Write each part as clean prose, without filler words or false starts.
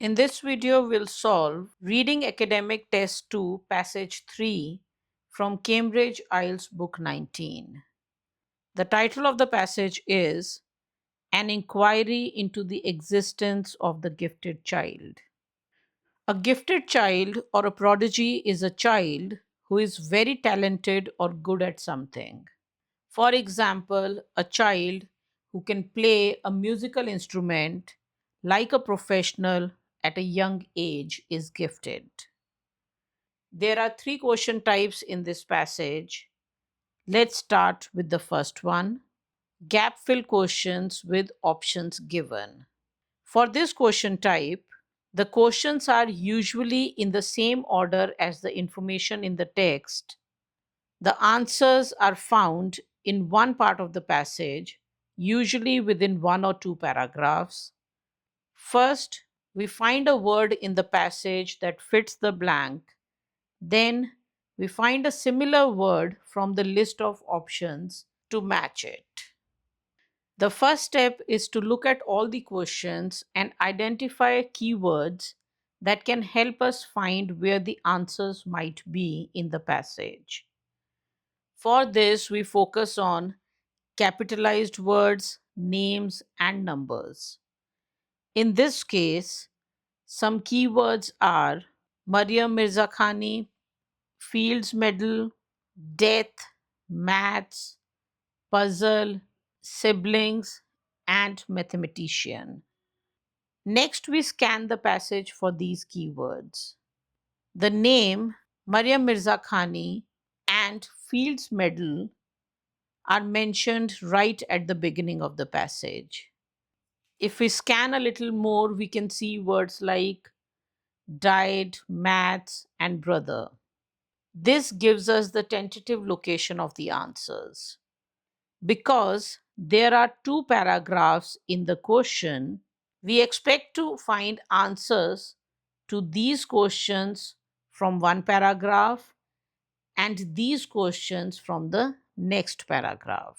In this video, we'll solve Reading Academic Test 2, Passage 3 from Cambridge IELTS Book 19. The title of the passage is An Inquiry into the Existence of the Gifted Child. A gifted child or a prodigy is a child who is very talented or good at something. For example, a child who can play a musical instrument like a professional at a young age is gifted. There are three question types in this passage. Let's start with the first one, gap fill questions with options given. For this question type, the questions are usually in the same order as the information in the text. The answers are found in one part of the passage, usually within one or two paragraphs. First, we find a word in the passage that fits the blank. Then, we find a similar word from the list of options to match it. The first step is to look at all the questions and identify keywords that can help us find where the answers might be in the passage. For this, we focus on capitalized words, names, and numbers. In this case, some keywords are Maryam Mirza Khani, Fields Medal, death, maths, puzzle, siblings, and mathematician. Next, we scan the passage for these keywords. The name Maryam Mirza Khani and Fields Medal are mentioned right at the beginning of the passage. If we scan a little more, we can see words like died, maths, and brother. This gives us the tentative location of the answers. Because there are two paragraphs in the question, we expect to find answers to these questions from one paragraph and these questions from the next paragraph.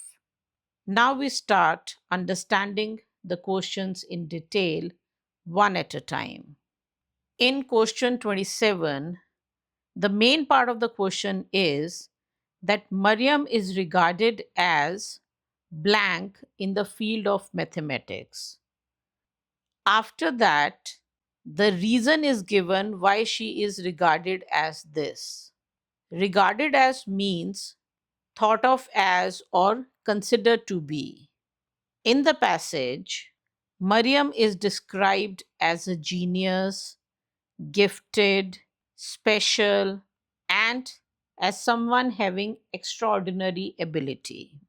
Now we start understanding the questions in detail, one at a time. In question 27, the main part of the question is that Maryam is regarded as blank in the field of mathematics. After that, the reason is given why she is regarded as this. Regarded as means thought of as or considered to be. In the passage, Maryam is described as a genius, gifted, special, and as someone having extraordinary ability.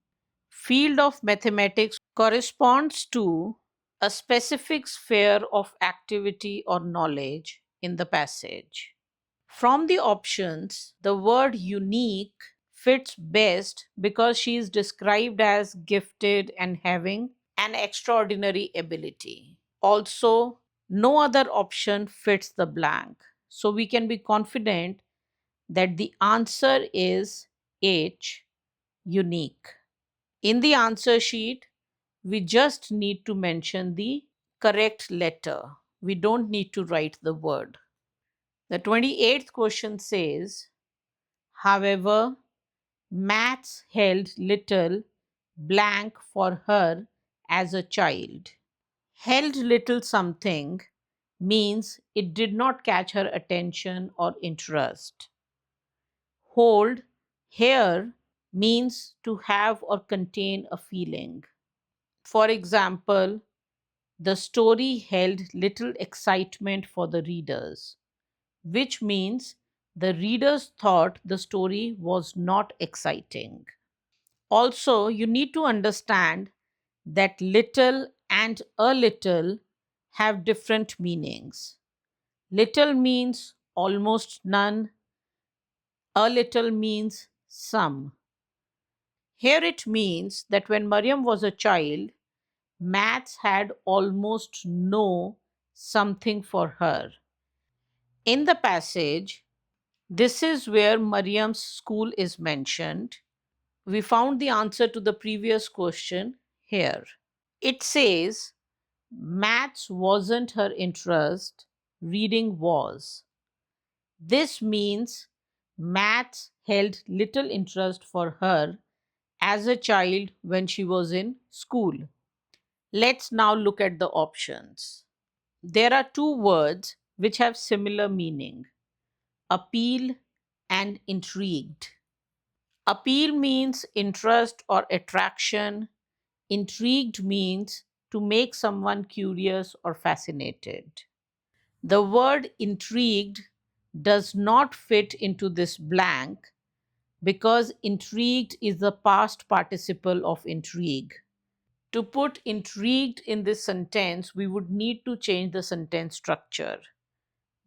Field of mathematics corresponds to a specific sphere of activity or knowledge in the passage. From the options, the word unique fits best because she is described as gifted and having an extraordinary ability. Also, no other option fits the blank. So we can be confident that the answer is H, unique. In the answer sheet, we just need to mention the correct letter. We don't need to write the word. The 28th question says, however, maths held little blank for her as a child. Held little something means it did not catch her attention or interest. Hold here means to have or contain a feeling. For example, the story held little excitement for the readers, which means the readers thought the story was not exciting. Also, you need to understand that little and a little have different meanings. Little means almost none, a little means some. Here it means that when Maryam was a child, maths had almost no something for her. In the passage, this is where Maryam's school is mentioned. We found the answer to the previous question here. It says maths wasn't her interest, reading was. This means maths held little interest for her as a child when she was in school. Let's now look at the options. There are two words which have similar meaning: appeal and intrigued. Appeal means interest or attraction. Intrigued means to make someone curious or fascinated. The word intrigued does not fit into this blank because intrigued is the past participle of intrigue. To put intrigued in this sentence, we would need to change the sentence structure.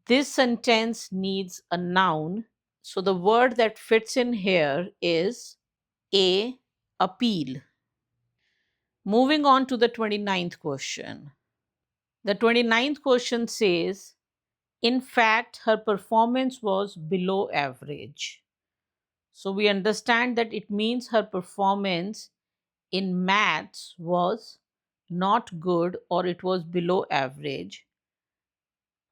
This sentence needs a noun, so the word that fits in here is A, appeal. Moving on to the 29th question. The 29th question says, in fact, her performance was below average. So we understand that it means her performance in maths was not good or it was below average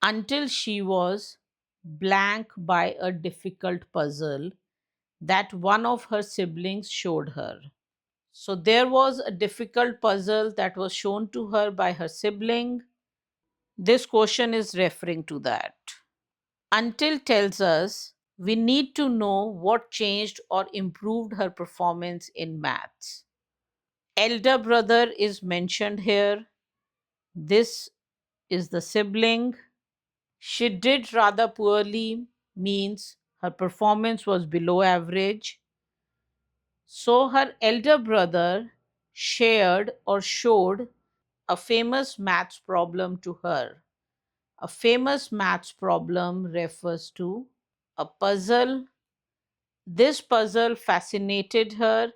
until she was blank by a difficult puzzle that one of her siblings showed her. So there was a difficult puzzle that was shown to her by her sibling. This question is referring to that. Until tells us we need to know what changed or improved her performance in maths. Elder brother is mentioned here. This is the sibling. She did rather poorly means her performance was below average. So her elder brother shared or showed a famous maths problem to her. A famous maths problem refers to a puzzle. This puzzle fascinated her,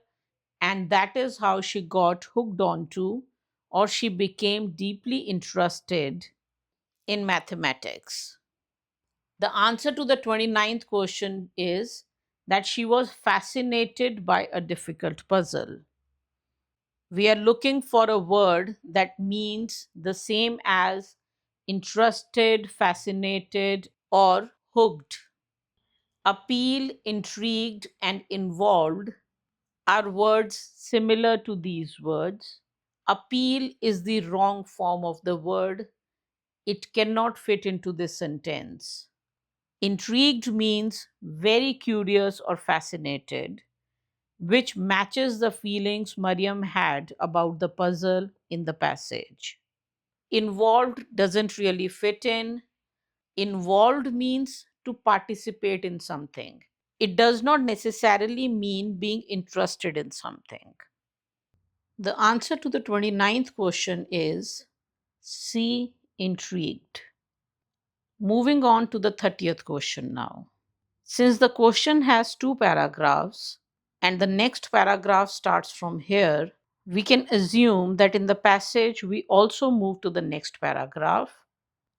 and that is how she got hooked onto or she became deeply interested in mathematics. The answer to the 29th question is that she was fascinated by a difficult puzzle. We are looking for a word that means the same as interested, fascinated, or hooked. Appeal, intrigued, and involved are words similar to these words. Appeal is the wrong form of the word. It cannot fit into this sentence. Intrigued means very curious or fascinated, which matches the feelings Mariam had about the puzzle in the passage. Involved doesn't really fit in. Involved means to participate in something. It does not necessarily mean being interested in something. The answer to the 29th question is C, intrigued. Moving on to the 30th question now. Since the question has two paragraphs and the next paragraph starts from here, we can assume that in the passage we also move to the next paragraph.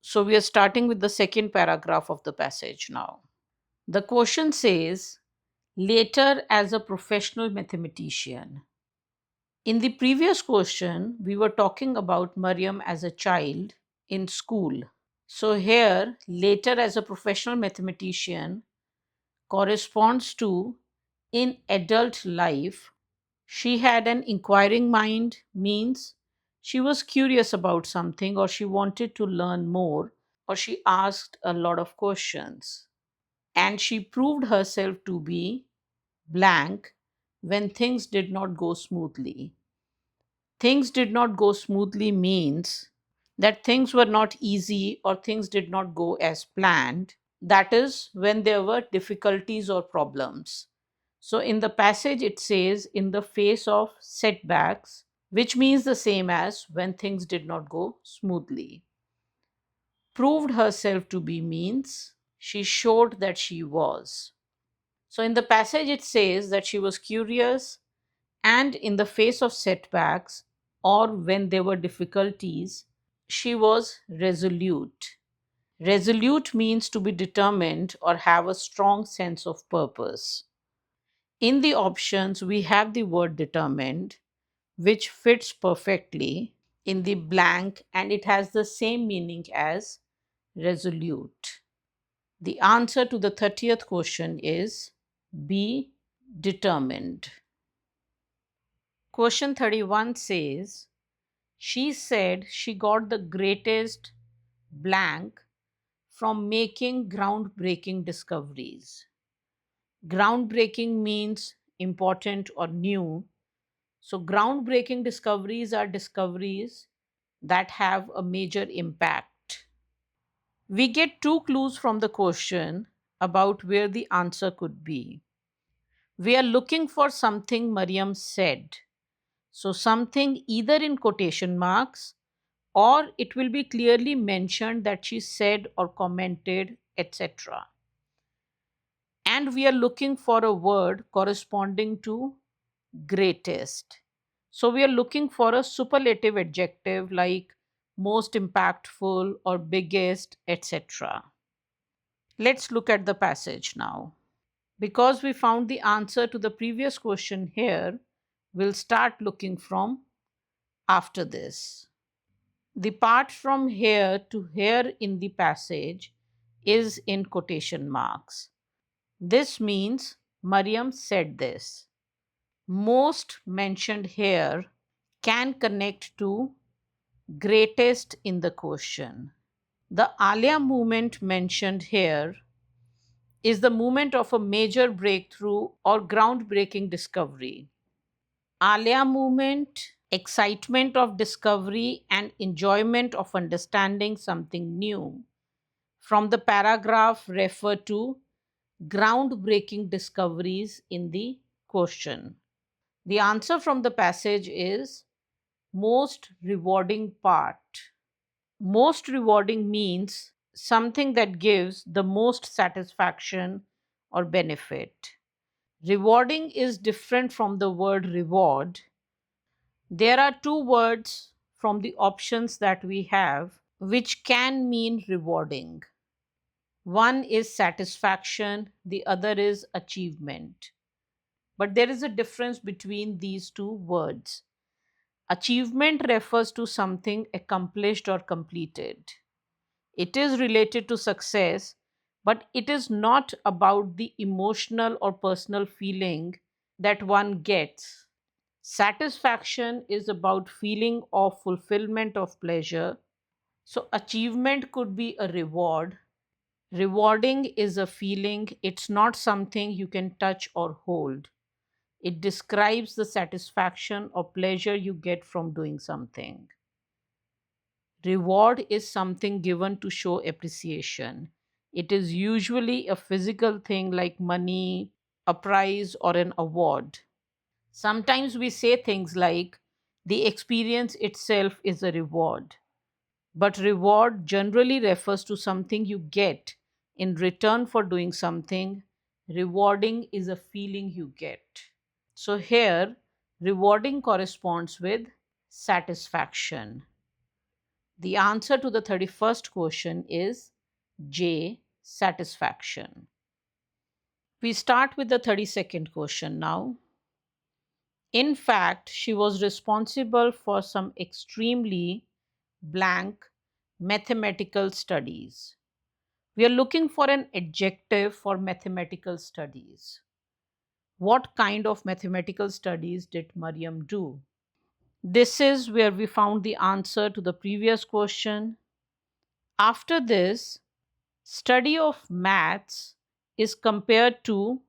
So we are starting with the second paragraph of the passage now. The question says, later as a professional mathematician. In the previous question, we were talking about Mariam as a child in school. So here, later as a professional mathematician corresponds to in adult life. She had an inquiring mind means she was curious about something or she wanted to learn more or she asked a lot of questions. And she proved herself to be blank when things did not go smoothly. Things did not go smoothly means that things were not easy or things did not go as planned. That is when there were difficulties or problems. So in the passage, it says, in the face of setbacks, which means the same as when things did not go smoothly. Proved herself to be means she showed that she was. So in the passage, it says that she was curious and in the face of setbacks or when there were difficulties, she was resolute. Resolute means to be determined or have a strong sense of purpose. In the options, we have the word determined, which fits perfectly in the blank and it has the same meaning as resolute. The answer to the 30th question is B, determined. Question 31 says, she said she got the greatest blank from making groundbreaking discoveries. Groundbreaking means important or new. So, groundbreaking discoveries are discoveries that have a major impact. We get two clues from the question about where the answer could be. We are looking for something Mariam said. So, something either in quotation marks or it will be clearly mentioned that she said or commented, etc. And we are looking for a word corresponding to greatest. So we are looking for a superlative adjective like most impactful or biggest, etc. Let's look at the passage now. Because we found the answer to the previous question here, we'll start looking from after this. The part from here to here in the passage is in quotation marks. This means Mariam said this. Most mentioned here can connect to greatest in the question. The Alia movement mentioned here is the movement of a major breakthrough or groundbreaking discovery. Alia movement, excitement of discovery and enjoyment of understanding something new. From the paragraph refer to groundbreaking discoveries in the question. The answer from the passage is most rewarding part. Most rewarding means something that gives the most satisfaction or benefit. Rewarding is different from the word reward. There are two words from the options that we have which can mean rewarding. One is satisfaction, the other is achievement. But there is a difference between these two words. Achievement refers to something accomplished or completed. It is related to success, but it is not about the emotional or personal feeling that one gets. Satisfaction is about feeling of fulfillment of pleasure. So, achievement could be a reward. Rewarding is a feeling, it's not something you can touch or hold. It describes the satisfaction or pleasure you get from doing something. Reward is something given to show appreciation. It is usually a physical thing like money, a prize, or an award. Sometimes we say things like, the experience itself is a reward. But reward generally refers to something you get in return for doing something. Rewarding is a feeling you get. So here, rewarding corresponds with satisfaction. The answer to the 31st question is J, satisfaction. We start with the 32nd question now. In fact, she was responsible for some extremely blank mathematical studies. We are looking for an adjective for mathematical studies. What kind of mathematical studies did Mariam do? This is where we found the answer to the previous question. After this, study of maths is compared to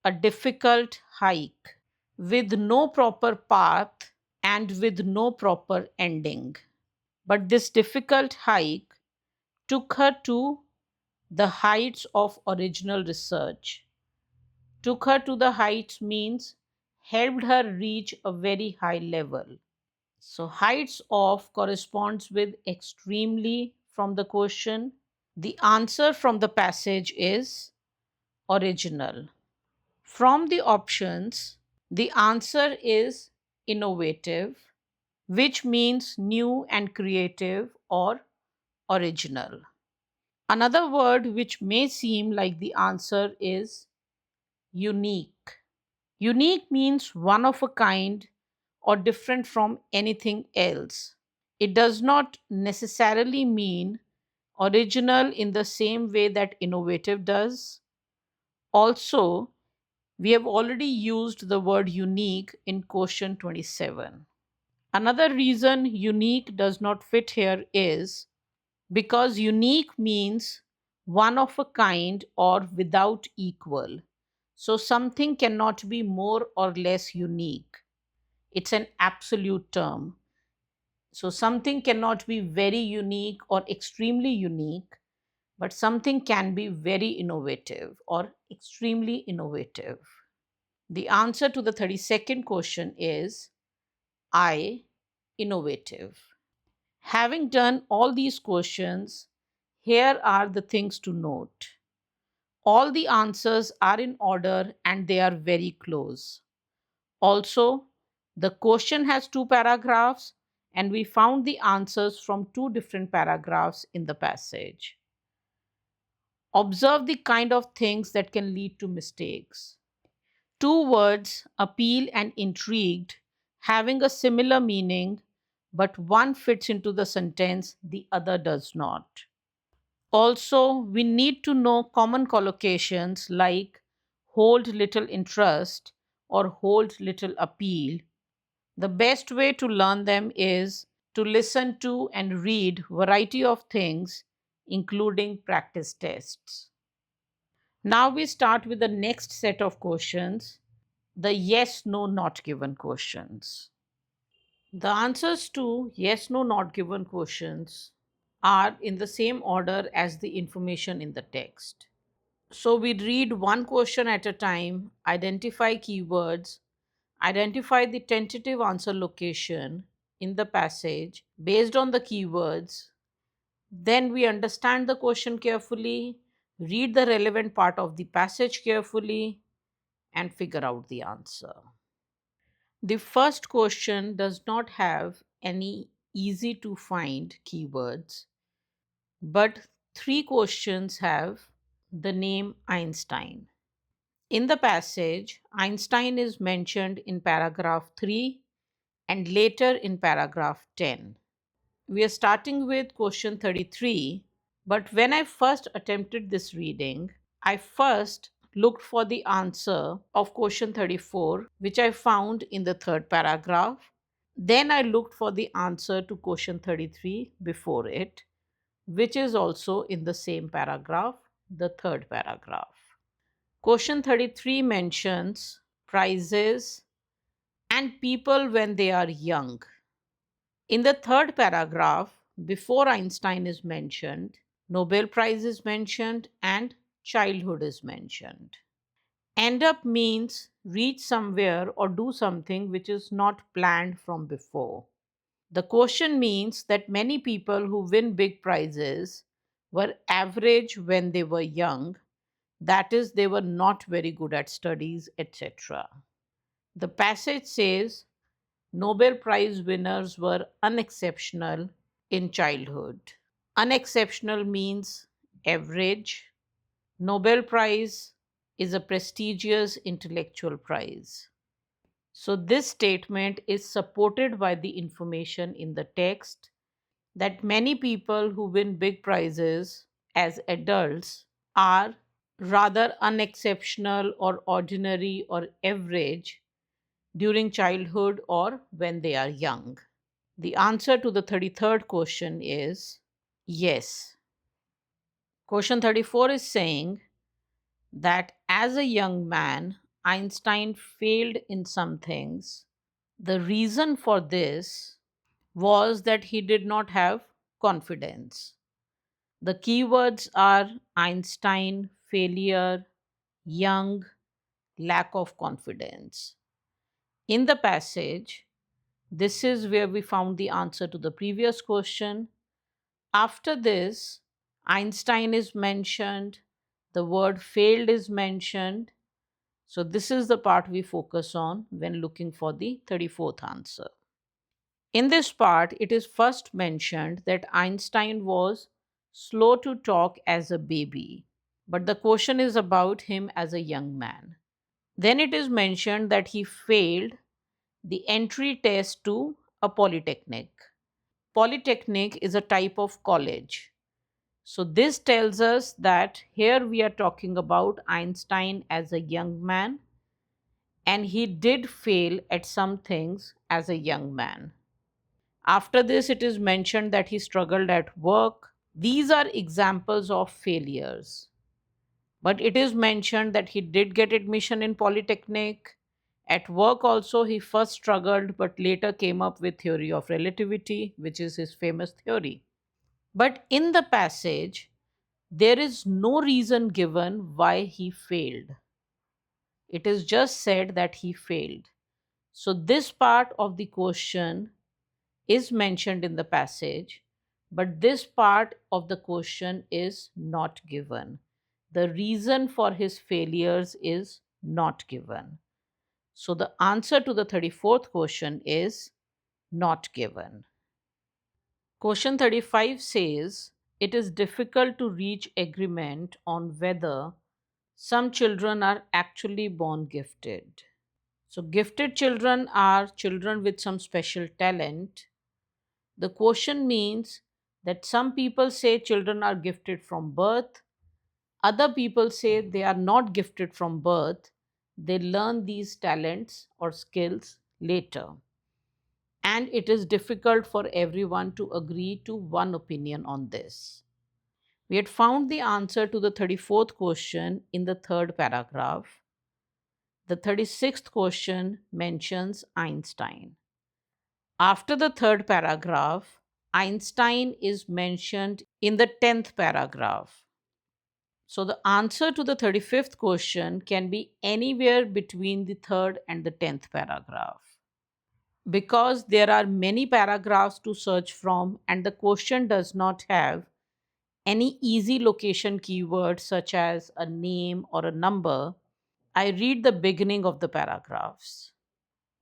a difficult hike with no proper path and with no proper ending. But this difficult hike took her to the heights of original research. Took her to the heights means helped her reach a very high level. So, heights of corresponds with extremely from the question. The answer from the passage is original. From the options, the answer is innovative, which means new and creative or original. Another word which may seem like the answer is unique. Unique means one of a kind or different from anything else. It does not necessarily mean Original in the same way that innovative does. Also, we have already used the word unique in question 27. Another reason unique does not fit here is because unique means one of a kind or without equal. So something cannot be more or less unique. It's an absolute term. So something cannot be very unique or extremely unique, but something can be very innovative or extremely innovative. The answer to the 32nd question is I, innovative. Having done all these questions, here are the things to note. All the answers are in order and they are very close. Also, the question has two paragraphs and we found the answers from two different paragraphs in the passage. Observe the kind of things that can lead to mistakes. Two words, appeal and intrigued, having a similar meaning, but one fits into the sentence, the other does not. Also, we need to know common collocations like hold little interest or hold little appeal. The best way to learn them is to listen to and read variety of things, including practice tests. Now we start with the next set of questions, the yes, no, not given questions. The answers to yes, no, not given questions are in the same order as the information in the text. So we read one question at a time, identify keywords, identify the tentative answer location in the passage based on the keywords. Then we understand the question carefully, read the relevant part of the passage carefully, and figure out the answer. The first question does not have any easy to find keywords, but three questions have the name Einstein. In the passage, Einstein is mentioned in paragraph 3 and later in paragraph 10. We are starting with question 33, but when I first attempted this reading, I first looked for the answer of question 34, which I found in the third paragraph. Then I looked for the answer to question 33 before it, which is also in the same paragraph, the third paragraph. Question 33 mentions prizes and people when they are young. In the third paragraph, before Einstein is mentioned, Nobel Prize is mentioned and childhood is mentioned. End up means reach somewhere or do something which is not planned from before. The question means that many people who win big prizes were average when they were young, that is, they were not very good at studies, etc. The passage says Nobel Prize winners were unexceptional in childhood. Unexceptional means average. Nobel Prize is a prestigious intellectual prize. So, this statement is supported by the information in the text that many people who win big prizes as adults are rather unexceptional or ordinary or average during childhood or when they are young. The answer to the 33rd question is yes. Question 34 is saying that as a young man, Einstein failed in some things. The reason for this was that he did not have confidence. The keywords are Einstein, failure, young, lack of confidence. In the passage, this is where we found the answer to the previous question. After this, Einstein is mentioned, the word failed is mentioned. So, this is the part we focus on when looking for the 34th answer. In this part, it is first mentioned that Einstein was slow to talk as a baby, but the question is about him as a young man. Then it is mentioned that he failed the entry test to a polytechnic. Polytechnic is a type of college. So this tells us that here we are talking about Einstein as a young man, and he did fail at some things as a young man. After this, it is mentioned that he struggled at work. These are examples of failures. But it is mentioned that he did get admission in Polytechnic. At work also, he first struggled but later came up with theory of relativity, which is his famous theory. But in the passage, there is no reason given why he failed. It is just said that he failed. So, this part of the question is mentioned in the passage, but this part of the question is not given. The reason for his failures is not given. So, the answer to the 34th question is not given. Question 35 says, it is difficult to reach agreement on whether some children are actually born gifted. So, gifted children are children with some special talent. The question means that some people say children are gifted from birth, other people say they are not gifted from birth, they learn these talents or skills later. And it is difficult for everyone to agree to one opinion on this. We had found the answer to the 34th question in the third paragraph. The 36th question mentions Einstein. After the third paragraph, Einstein is mentioned in the 10th paragraph. So the answer to the 35th question can be anywhere between the third and the 10th paragraph. Because there are many paragraphs to search from and the question does not have any easy location keyword such as a name or a number, I read the beginning of the paragraphs.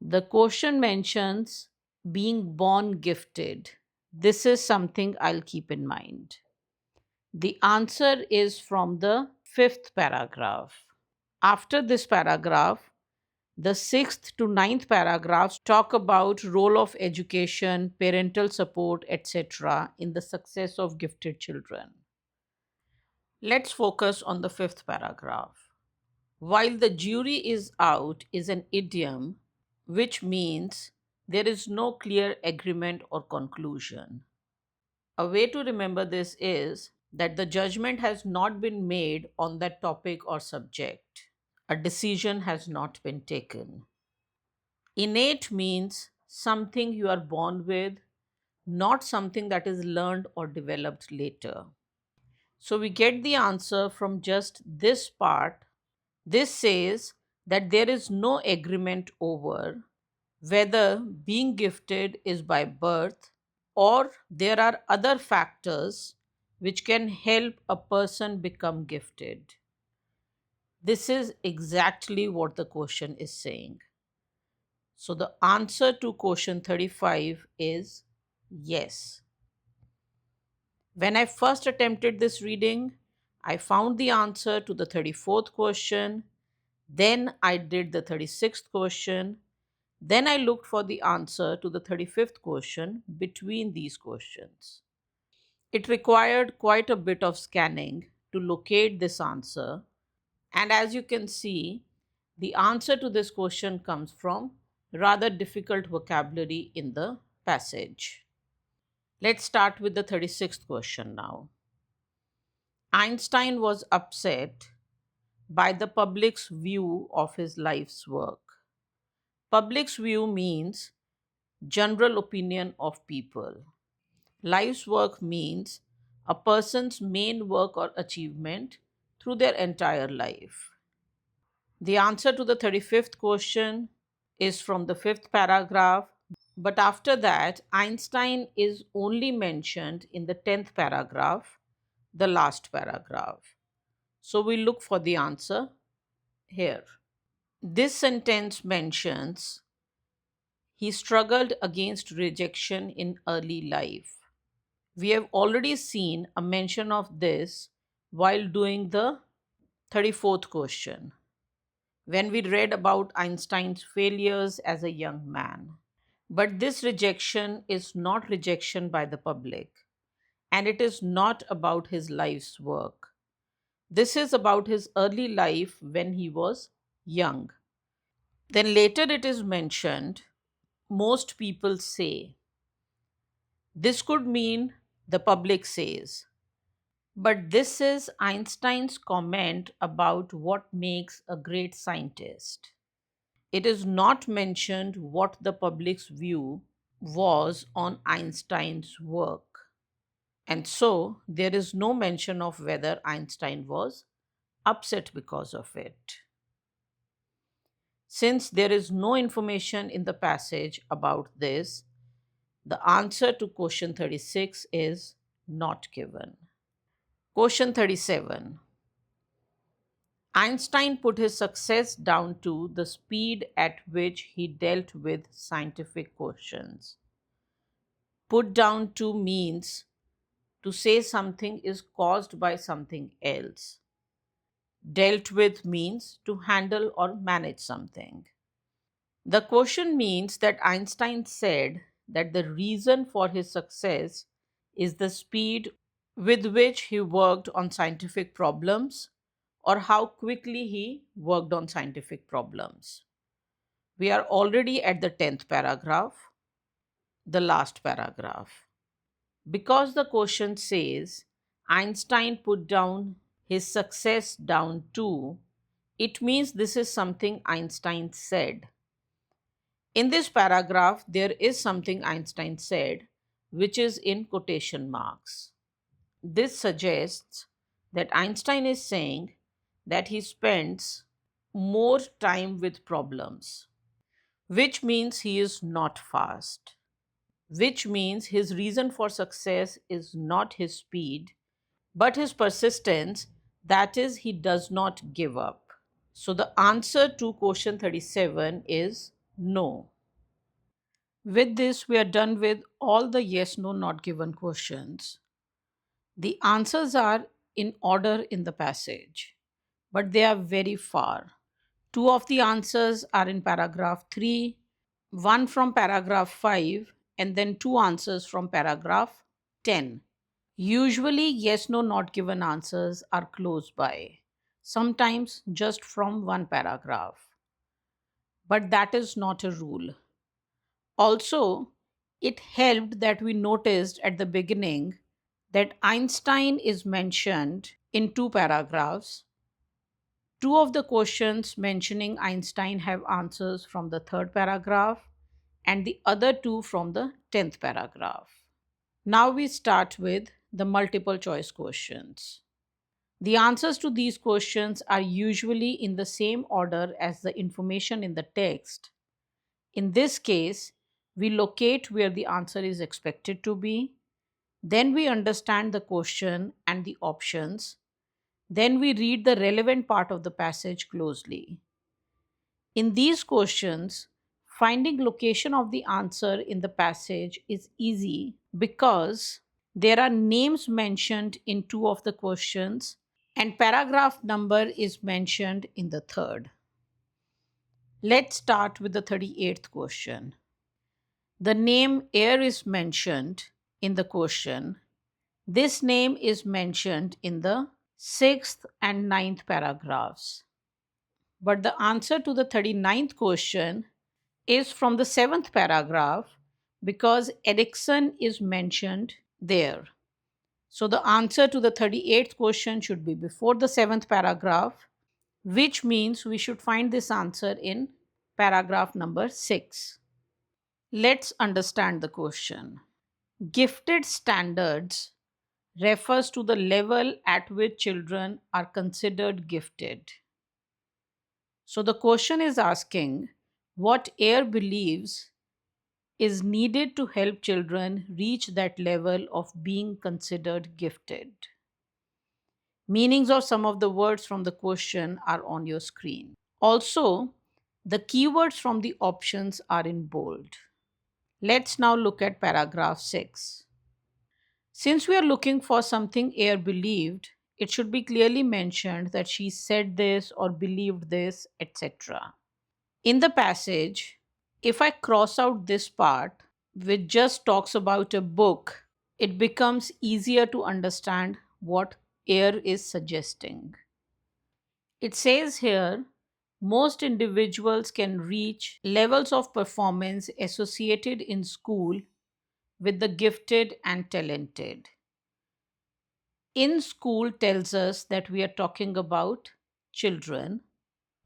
The question mentions being born gifted. This is something I'll keep in mind. The answer is from the fifth paragraph. After this paragraph, the sixth to ninth paragraphs talk about role of education, parental support, etc. in the success of gifted children. Let's focus on the fifth paragraph. While the jury is out is an idiom which means there is no clear agreement or conclusion. A way to remember this is that the judgment has not been made on that topic or subject. A decision has not been taken. Innate means something you are born with, not something that is learned or developed later. So we get the answer from just this part. This says that there is no agreement over whether being gifted is by birth or there are other factors which can help a person become gifted. This is exactly what the question is saying. So the answer to question 35 is yes. When I first attempted this reading, I found the answer to the 34th question. Then I did the 36th question. Then I looked for the answer to the 35th question between these questions. It required quite a bit of scanning to locate this answer. And as you can see, the answer to this question comes from rather difficult vocabulary in the passage. Let's start with the 36th question now. Einstein was upset by the public's view of his life's work. Public's view means general opinion of people. Life's work means a person's main work or achievement through their entire life. The answer to the 35th question is from the fifth paragraph, but after that, Einstein is only mentioned in the 10th paragraph, the last paragraph. So we look for the answer here. This sentence mentions he struggled against rejection in early life. We have already seen a mention of this while doing the 34th question, when we read about Einstein's failures as a young man. But this rejection is not rejection by the public. and it is not about his life's work. This is about his early life when he was young. Then later it is mentioned, most people say. This could mean the public says. But this is Einstein's comment about what makes a great scientist. It is not mentioned what the public's view was on Einstein's work. And so there is no mention of whether Einstein was upset because of it. Since there is no information in the passage about this, the answer to question 36 is not given. Question 37. Einstein put his success down to the speed at which he dealt with scientific questions. Put down to means to say something is caused by something else. Dealt with means to handle or manage something. The question means that Einstein said that the reason for his success is the speed with which he worked on scientific problems or how quickly he worked on scientific problems. We are already at the 10th paragraph, the last paragraph. Because the question says Einstein put down his success down to, it means this is something Einstein said. In this paragraph, there is something Einstein said, which is in quotation marks. This suggests that Einstein is saying that he spends more time with problems, which means he is not fast, which means his reason for success is not his speed, but his persistence, that is, he does not give up. So the answer to question 37 is no. With this, we are done with all the yes, no, not given questions. The answers are in order in the passage, but they are very far. Two of the answers are in paragraph 3, one from paragraph 5, and then two answers from paragraph 10. Usually, yes, no, not given answers are close by, sometimes just from one paragraph. But that is not a rule. Also, it helped that we noticed at the beginning that Einstein is mentioned in two paragraphs. Two of the questions mentioning Einstein have answers from the third paragraph, and the other two from the 10th paragraph. Now we start with the multiple choice questions. The answers to these questions are usually in the same order as the information in the text. In this case, we locate where the answer is expected to be, then we understand the question and the options, then we read the relevant part of the passage closely. In these questions, finding location of the answer in the passage is easy because there are names mentioned in two of the questions and paragraph number is mentioned in the third. Let's start with the 38th question. The name air is mentioned in the question. This name is mentioned in the 6th and 9th paragraphs. But the answer to the 39th question is from the 7th paragraph because Ericsson is mentioned there. So the answer to the 38th question should be before the 7th paragraph, which means we should find this answer in paragraph number 6. Let's understand the question. Gifted standards refers to the level at which children are considered gifted. So the question is asking what AIR believes is needed to help children reach that level of being considered gifted. Meanings of some of the words from the question are on your screen. Also, the keywords from the options are in bold. Let's now look at paragraph 6. Since we are looking for something Air believed, it should be clearly mentioned that she said this or believed this, etc. In the passage, if I cross out this part, which just talks about a book it becomes easier to understand what Ayer is suggesting. It says here most individuals can reach levels of performance associated in school with the gifted and talented. In school tells us that we are talking about children.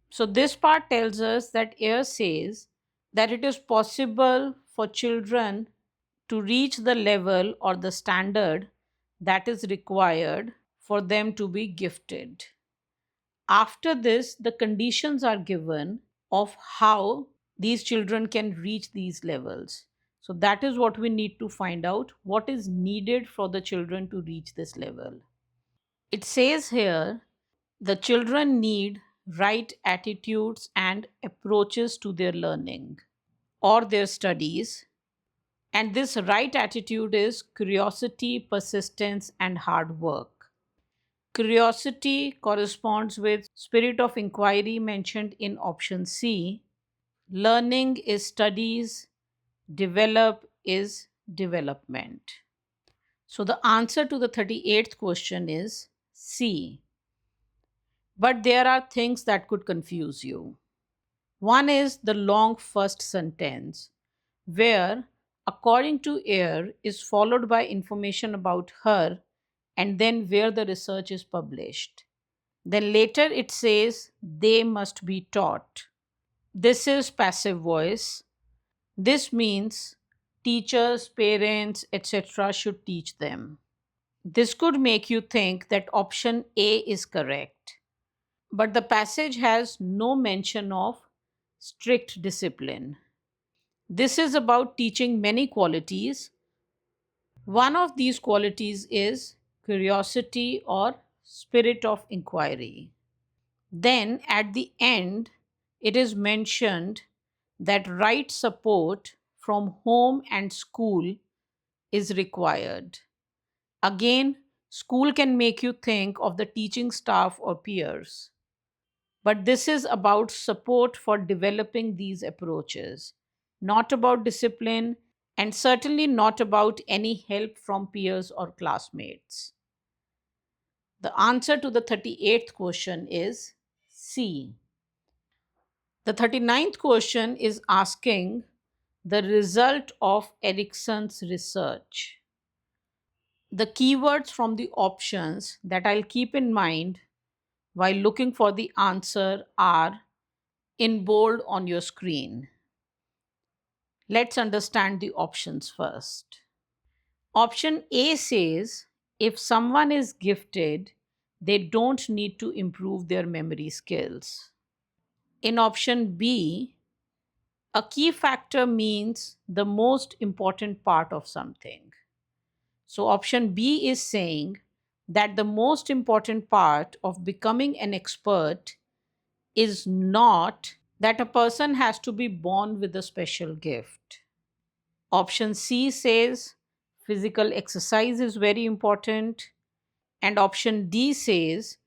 So, this part tells us that Ayer says that it is possible for children to reach the level or the standard that is required for them to be gifted. After this, the conditions are given of how these children can reach these levels. So, that is what we need to find out what is needed for the children to reach this level. It says here the children need right attitudes and approaches to their learning or their studies. And this right attitude is curiosity, persistence, and hard work. Curiosity corresponds with spirit of inquiry mentioned in option C. Learning is studies, develop is development. So the answer to the 38th question is C. But there are things that could confuse you. One is the long first sentence, where, according to Ayer, is followed by information about her and then where the research is published. Then later it says they must be taught. This is passive voice. This means teachers, parents, etc. should teach them. This could make you think that option A is correct. But the passage has no mention of strict discipline. This is about teaching many qualities. One of these qualities is curiosity or spirit of inquiry. Then at the end, it is mentioned that right support from home and school is required. Again, school can make you think of the teaching staff or peers. But this is about support for developing these approaches, not about discipline, and certainly not about any help from peers or classmates. The answer to the 38th question is C. The 39th question is asking the result of Erickson's research. The keywords from the options that I'll keep in mind while looking for the answer are in bold on your screen. Let's understand the options first. Option A says if someone is gifted, they don't need to improve their memory skills. In option B, a key factor means the most important part of something. So, option B is saying that the most important part of becoming an expert is not that a person has to be born with a special gift. Option C says physical exercise is very important. And option D says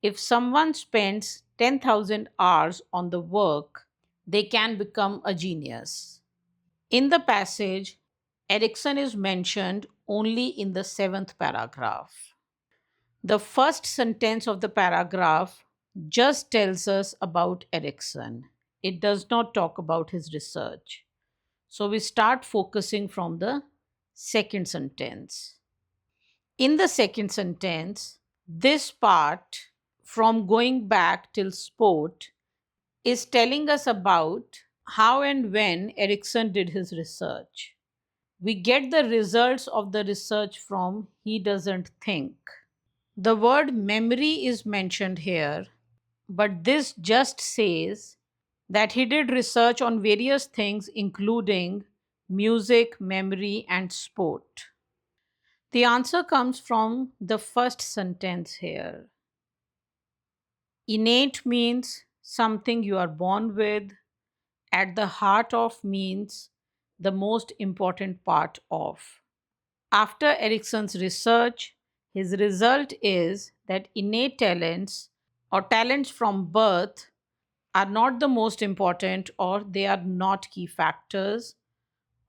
if someone spends 10,000 hours on the work, they can become a genius. In the passage, Erickson is mentioned only in the 7th paragraph. The first sentence of the paragraph just tells us about Erickson. It does not talk about his research. So we start focusing from the second sentence. In the second sentence, this part from going back till sport is telling us about how and when Erickson did his research. We get the results of the research from he doesn't think. The word memory is mentioned here, but this just says that he did research on various things, including music, memory, and sport. The answer comes from the first sentence here. Innate means something you are born with, at the heart of means the most important part of. After Erickson's research, his result is that innate talents or talents from birth are not the most important, or they are not key factors,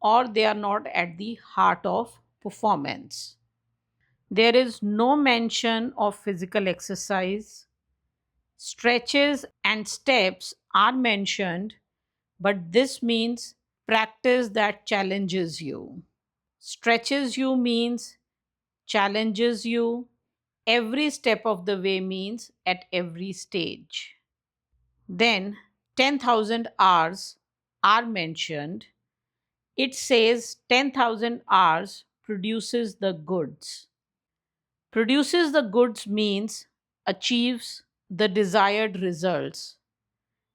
or they are not at the heart of performance. There is no mention of physical exercise. Stretches and steps are mentioned, but this means practice that challenges you. Stretches you means challenges you. Every step of the way means at every stage. Then 10,000 hours are mentioned. It says 10,000 hours produces the goods. Produces the goods means achieves the desired results.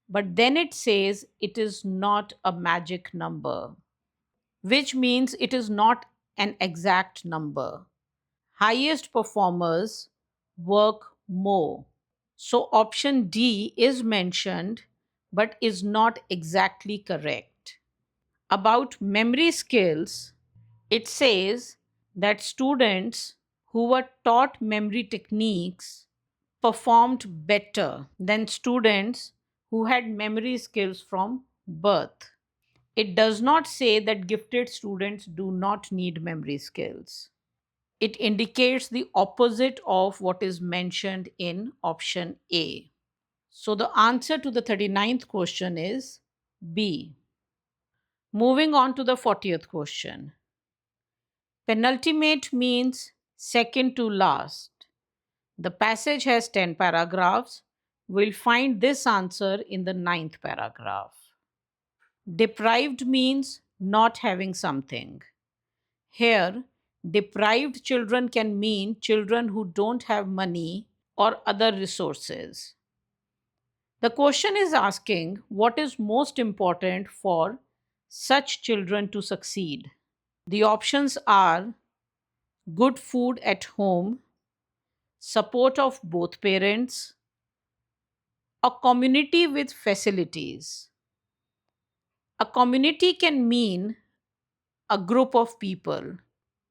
But then it says it is not a magic number, which means it is not an exact number. Highest performers work more. So option D is mentioned but is not exactly correct. About memory skills, it says that students who were taught memory techniques performed better than students who had memory skills from birth. It does not say that gifted students do not need memory skills. It indicates the opposite of what is mentioned in option A. So the answer to the 39th question is B. Moving on to the 40th question. Penultimate means second to last. The passage has 10 paragraphs. We'll find this answer in the ninth paragraph. Deprived means not having something. Here, deprived children can mean children who don't have money or other resources. The question is asking what is most important for such children to succeed. The options are good food at home, support of both parents, a community with facilities. A community can mean a group of people.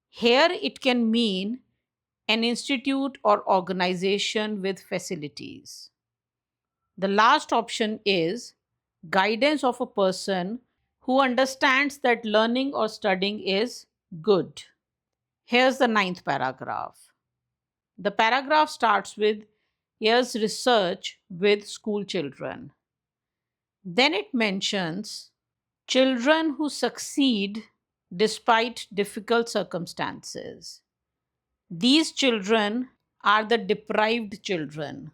Here it can mean an institute or organization with facilities. The last option is guidance of a person who understands that learning or studying is good. Here's the ninth paragraph. The paragraph starts with here's research with school children. Then it mentions children who succeed despite difficult circumstances. These children are the deprived children.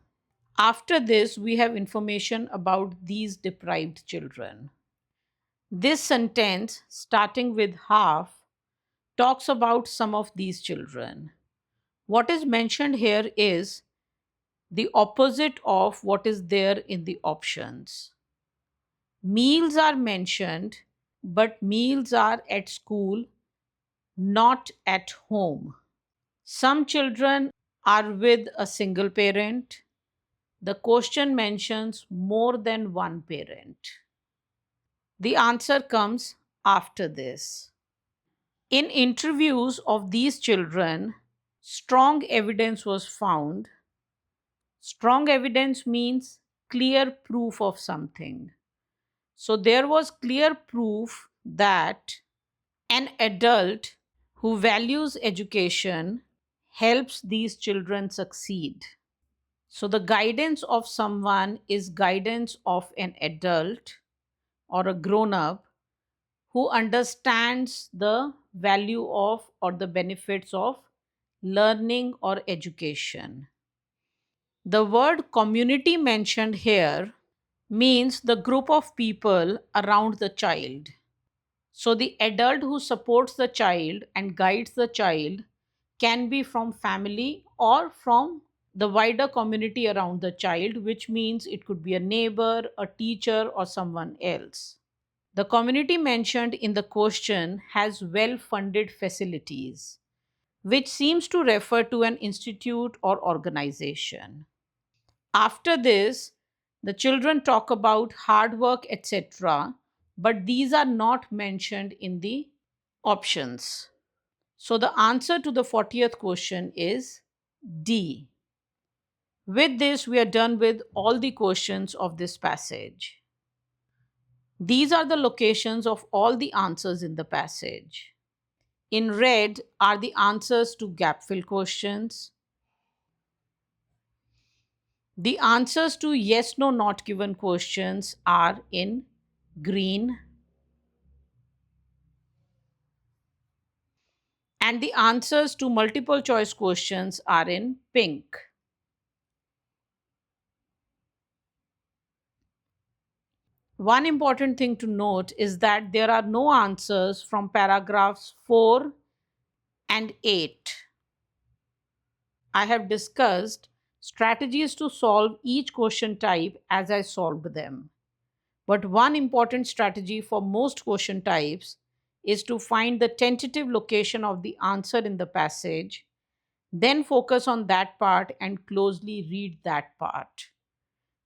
After this, we have information about these deprived children. This sentence, starting with half, talks about some of these children. What is mentioned here is the opposite of what is there in the options. Meals are mentioned, but meals are at school, not at home. Some children are with a single parent. The question mentions more than one parent. The answer comes after this. In interviews of these children, strong evidence was found. Strong evidence means clear proof of something. So there was clear proof that an adult who values education helps these children succeed. So the guidance of someone is guidance of an adult or a grown up who understands the value of or the benefits of learning or education. The word community mentioned here means the group of people around the child. So the adult who supports the child and guides the child can be from family or from the wider community around the child, which means it could be a neighbor, a teacher, or someone else. The community mentioned in the question has well funded facilities, which seems to refer to an institute or organization. After this, the children talk about hard work, etc., but these are not mentioned in the options. So the answer to the 40th question is D. With this, we are done with all the questions of this passage. These are the locations of all the answers in the passage. In red are the answers to gap fill questions. The answers to yes, no, not given questions are in green. And the answers to multiple choice questions are in pink. One important thing to note is that there are no answers from paragraphs 4 and 8. I have discussed strategies to solve each question type as I solved them. But one important strategy for most question types is to find the tentative location of the answer in the passage, then focus on that part and closely read that part.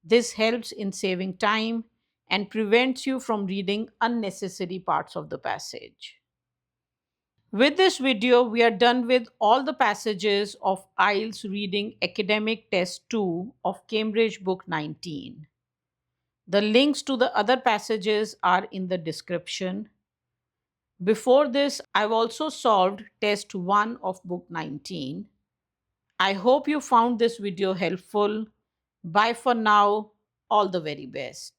This helps in saving time and prevents you from reading unnecessary parts of the passage. With this video, we are done with all the passages of IELTS Reading Academic Test 2 of Cambridge Book 19. The links to the other passages are in the description. Before this, I've also solved Test 1 of Book 19. I hope you found this video helpful. Bye for now. All the very best.